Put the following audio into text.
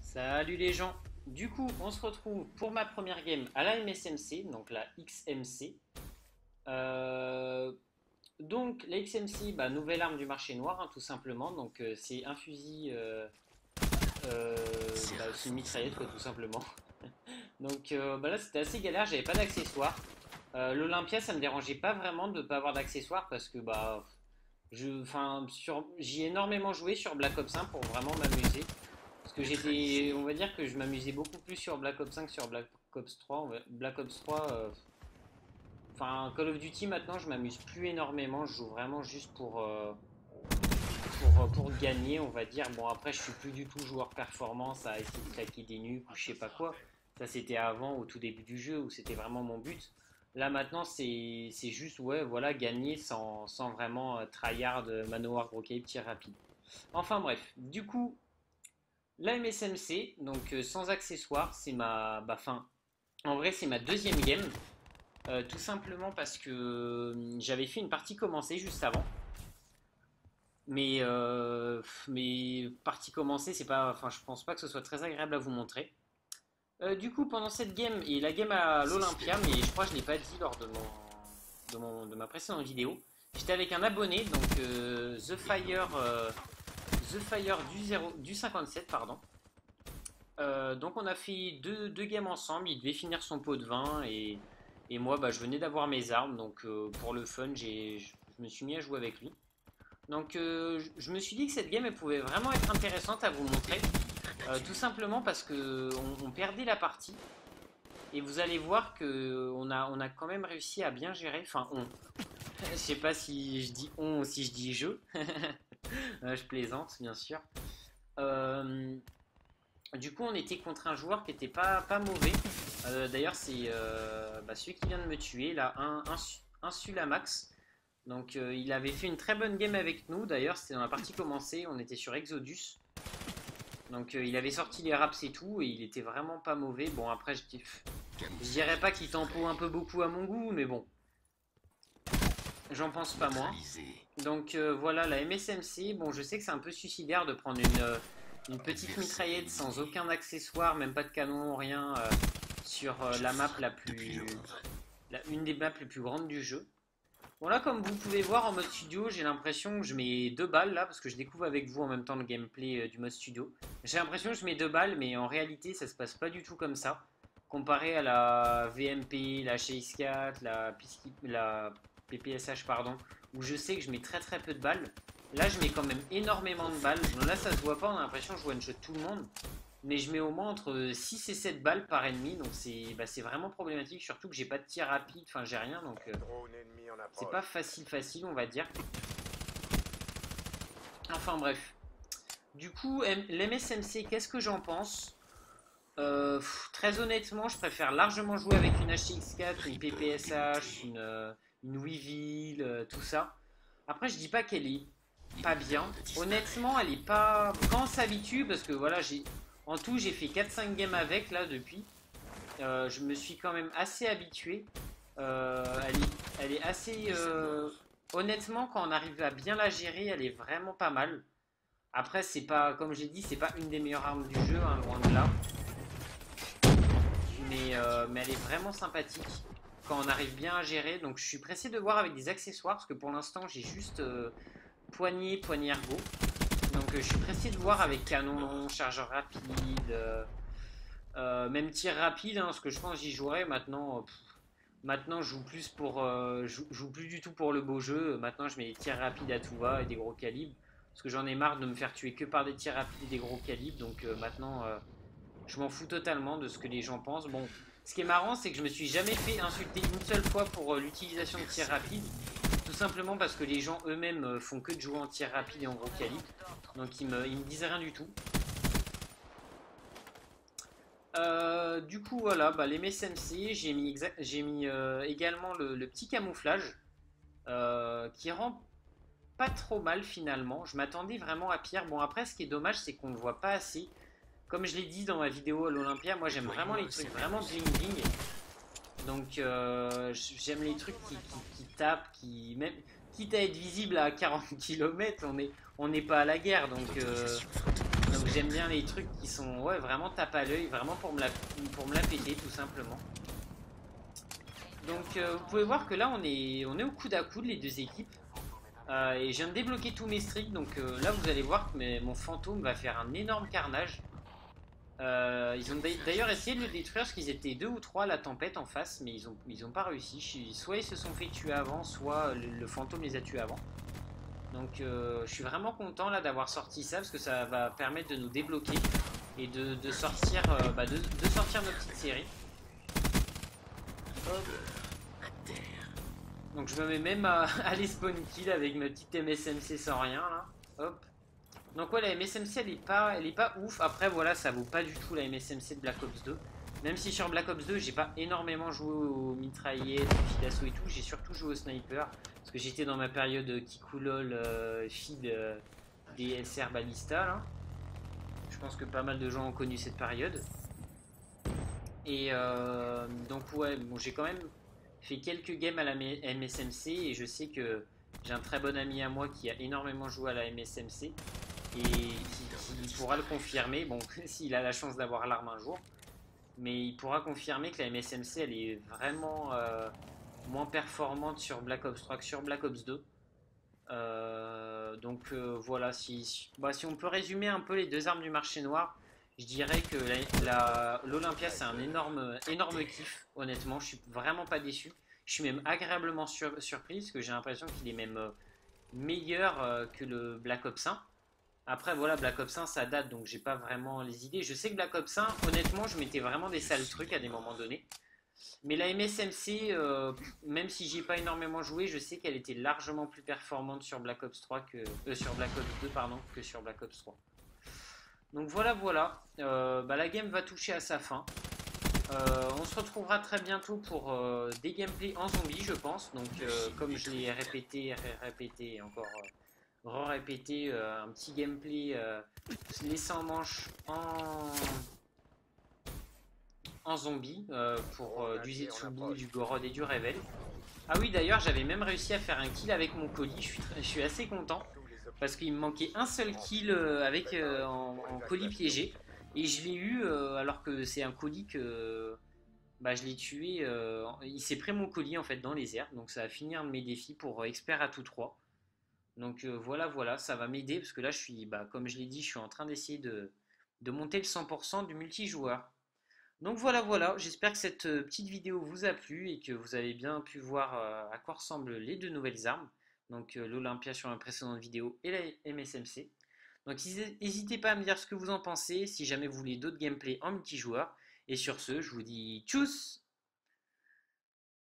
Salut les gens. Du coup, on se retrouve pour ma première game à la MSMC, donc la XMC. Euh, donc la XMC, bah, nouvelle arme du marché noir, hein, tout simplement. Donc c'est un fusil, euh, c'est une mitraillette quoi, tout simplement. Donc bah, là c'était assez galère, j'avais pas d'accessoires. L'Olympia, ça me dérangeait pas vraiment de ne pas avoir d'accessoires parce que bah j'y ai énormément joué sur Black Ops 1 pour vraiment m'amuser. Parce que on va dire que je m'amusais beaucoup plus sur Black Ops 5 que sur Black Ops 3. Black Ops 3, Call of Duty maintenant, je m'amuse plus énormément. Je joue vraiment juste pour gagner, on va dire. Bon, après, je suis plus du tout joueur performance à essayer de claquer des nuques ou je sais pas quoi. Ça, c'était avant, au tout début du jeu, où c'était vraiment mon but. Là, maintenant, c'est juste, ouais, voilà, gagner sans vraiment tryhard, manoir, gros cape, tir rapide. Enfin, bref. Du coup, la MSMC, donc sans accessoires, c'est en vrai, c'est ma deuxième game. Tout simplement parce que j'avais fait une partie commencée juste avant. Mais partie commencée, c'est pas, enfin, je pense pas que ce soit très agréable à vous montrer. Du coup, pendant cette game et la game à l'Olympia, mais je crois que je l'ai pas dit lors de ma précédente vidéo, j'étais avec un abonné, donc The Fire du 57, pardon. Donc on a fait deux games ensemble, il devait finir son pot de vin et moi bah, je venais d'avoir mes armes, donc pour le fun je me suis mis à jouer avec lui. Donc je me suis dit que cette game elle pouvait vraiment être intéressante à vous montrer, tout simplement parce que on perdait la partie et vous allez voir que on a quand même réussi à bien gérer, enfin on, je sais pas si je dis on ou si je dis je, je plaisante bien sûr. Euh, Du coup, on était contre un joueur qui était pas mauvais. D'ailleurs, c'est celui qui vient de me tuer, là, un Sulamax. Donc, il avait fait une très bonne game avec nous. D'ailleurs, c'était dans la partie commencée. On était sur Exodus. Donc, il avait sorti les raps et tout. Et il était vraiment pas mauvais. Bon, après, je dirais pas qu'il tempo un peu beaucoup à mon goût. Mais bon, j'en pense pas moins. Donc, voilà, la MSMC. Bon, je sais que c'est un peu suicidaire de prendre une petite mitraillette sans aucun accessoire, même pas de canon, rien, sur la map une des maps les plus grandes du jeu. Bon là, comme vous pouvez voir en mode studio, j'ai l'impression que je mets 2 balles là, parce que je découvre avec vous en même temps le gameplay du mode studio. J'ai l'impression que je mets 2 balles, mais en réalité ça se passe pas du tout comme ça. Comparé à la VMP, la Chase 4, la PPSH pardon, où je sais que je mets très très peu de balles. Là, je mets quand même énormément de balles. Bon, là, ça se voit pas, on a l'impression que je one-shot tout le monde. Mais je mets au moins entre 6 et 7 balles par ennemi. Donc, c'est vraiment problématique. Surtout que j'ai pas de tir rapide. Enfin, j'ai rien. Donc, c'est pas facile, on va dire. Enfin, bref. Du coup, l'MSMC, qu'est-ce que j'en pense? Très honnêtement, je préfère largement jouer avec une HX4, une PPSH, une Weevil, tout ça. Après, je dis pas qu'elle est pas bien. Honnêtement, elle est pas. Quand on s'habitue, parce que voilà, en tout, j'ai fait 4-5 games avec là depuis. Je me suis quand même assez habitué. Elle est assez. Honnêtement, quand on arrive à bien la gérer, elle est vraiment pas mal. Après, c'est pas, comme j'ai dit, c'est pas une des meilleures armes du jeu, hein, loin de là. Mais elle est vraiment sympathique quand on arrive bien à gérer. Donc, je suis pressé de voir avec des accessoires parce que pour l'instant, j'ai juste poignée ergo. Donc je suis pressé de voir avec canon, chargeur rapide, même tir rapide, hein, parce que je pense que j'y jouerai maintenant. Maintenant je joue plus je joue plus du tout pour le beau jeu. Maintenant je mets des tirs rapides à tout va et des gros calibres. Parce que j'en ai marre de me faire tuer que par des tirs rapides et des gros calibres. Donc maintenant je m'en fous totalement de ce que les gens pensent. Bon, ce qui est marrant c'est que je me suis jamais fait insulter une seule fois pour l'utilisation de tirs rapides. Tout simplement parce que les gens eux-mêmes font que de jouer en tir rapide et en gros calibre. Donc ils me disent rien du tout. Du coup voilà, bah, les MSMC, j'ai mis également le petit camouflage qui rend pas trop mal finalement. Je m'attendais vraiment à pire. Bon après ce qui est dommage c'est qu'on ne le voit pas assez. Comme je l'ai dit dans ma vidéo à l'Olympia, moi j'aime vraiment les trucs vraiment bling bling. Donc j'aime les trucs qui tapent, même quitte à être visible à 40 km, on n'est pas à la guerre. Donc j'aime bien les trucs qui sont ouais, vraiment tape à l'œil, vraiment pour me la péter tout simplement. Donc vous pouvez voir que là on est au coude à coude les deux équipes. Et je viens de débloquer tous mes streaks, donc là vous allez voir que mon fantôme va faire un énorme carnage. Ils ont d'ailleurs essayé de le détruire parce qu'ils étaient deux ou trois à la tempête en face, mais ils ont pas réussi. Soit ils se sont fait tuer avant, soit le fantôme les a tués avant. Donc je suis vraiment content là d'avoir sorti ça parce que ça va permettre de nous débloquer et de sortir, de sortir notre petite série. Hop. Donc je me mets même à les spawn kill avec ma petite MSMC sans rien là. Hop. Donc ouais, la MSMC elle est pas ouf. Après voilà, ça vaut pas du tout la MSMC de Black Ops 2. Même si sur Black Ops 2 j'ai pas énormément joué aux mitraillettes, aux fils d'assaut et tout, j'ai surtout joué au sniper. Parce que j'étais dans ma période Kikoulol, feed DSR Ballista là. Je pense que pas mal de gens ont connu cette période. Et donc ouais, bon, j'ai quand même fait quelques games à la MSMC et je sais que j'ai un très bon ami à moi qui a énormément joué à la MSMC et qui pourra le confirmer, bon, s'il a la chance d'avoir l'arme un jour, mais il pourra confirmer que la MSMC elle est vraiment moins performante sur Black Ops 3 que sur Black Ops 2. Donc voilà, si on peut résumer un peu les deux armes du marché noir, je dirais que l'Olympia c'est un énorme kiff, honnêtement, je suis vraiment pas déçu. Je suis même agréablement surpris parce que j'ai l'impression qu'il est même meilleur que le Black Ops 1. Après voilà, Black Ops 1 ça date donc j'ai pas vraiment les idées. Je sais que Black Ops 1, honnêtement, je mettais vraiment des sales trucs à des moments donnés. Mais la MSMC, même si j'y ai pas énormément joué, je sais qu'elle était largement plus performante sur Black Ops 3 sur Black Ops 2 pardon, que sur Black Ops 3. Donc voilà. La game va toucher à sa fin. On se retrouvera très bientôt pour des gameplays en zombie, je pense. Donc comme je l'ai répété et encore répété, un petit gameplay laissant manche en zombie pour du Zetsubu, du Gorod et du Revel. Ah oui, d'ailleurs, j'avais même réussi à faire un kill avec mon colis. Je suis assez content parce qu'il me manquait un seul kill en colis piégé et je l'ai eu alors que c'est un colis que je l'ai tué. Il s'est pris mon colis en fait dans les airs, donc ça va finir un de mes défis pour expert à tout 3. Donc voilà, ça va m'aider parce que là je suis, comme je l'ai dit, je suis en train d'essayer de monter le 100% du multijoueur. Donc voilà, j'espère que cette petite vidéo vous a plu et que vous avez bien pu voir à quoi ressemblent les deux nouvelles armes. Donc l'Olympia sur la précédente vidéo et la MSMC. Donc n'hésitez pas à me dire ce que vous en pensez, si jamais vous voulez d'autres gameplays en multijoueur. Et sur ce, je vous dis tchuss!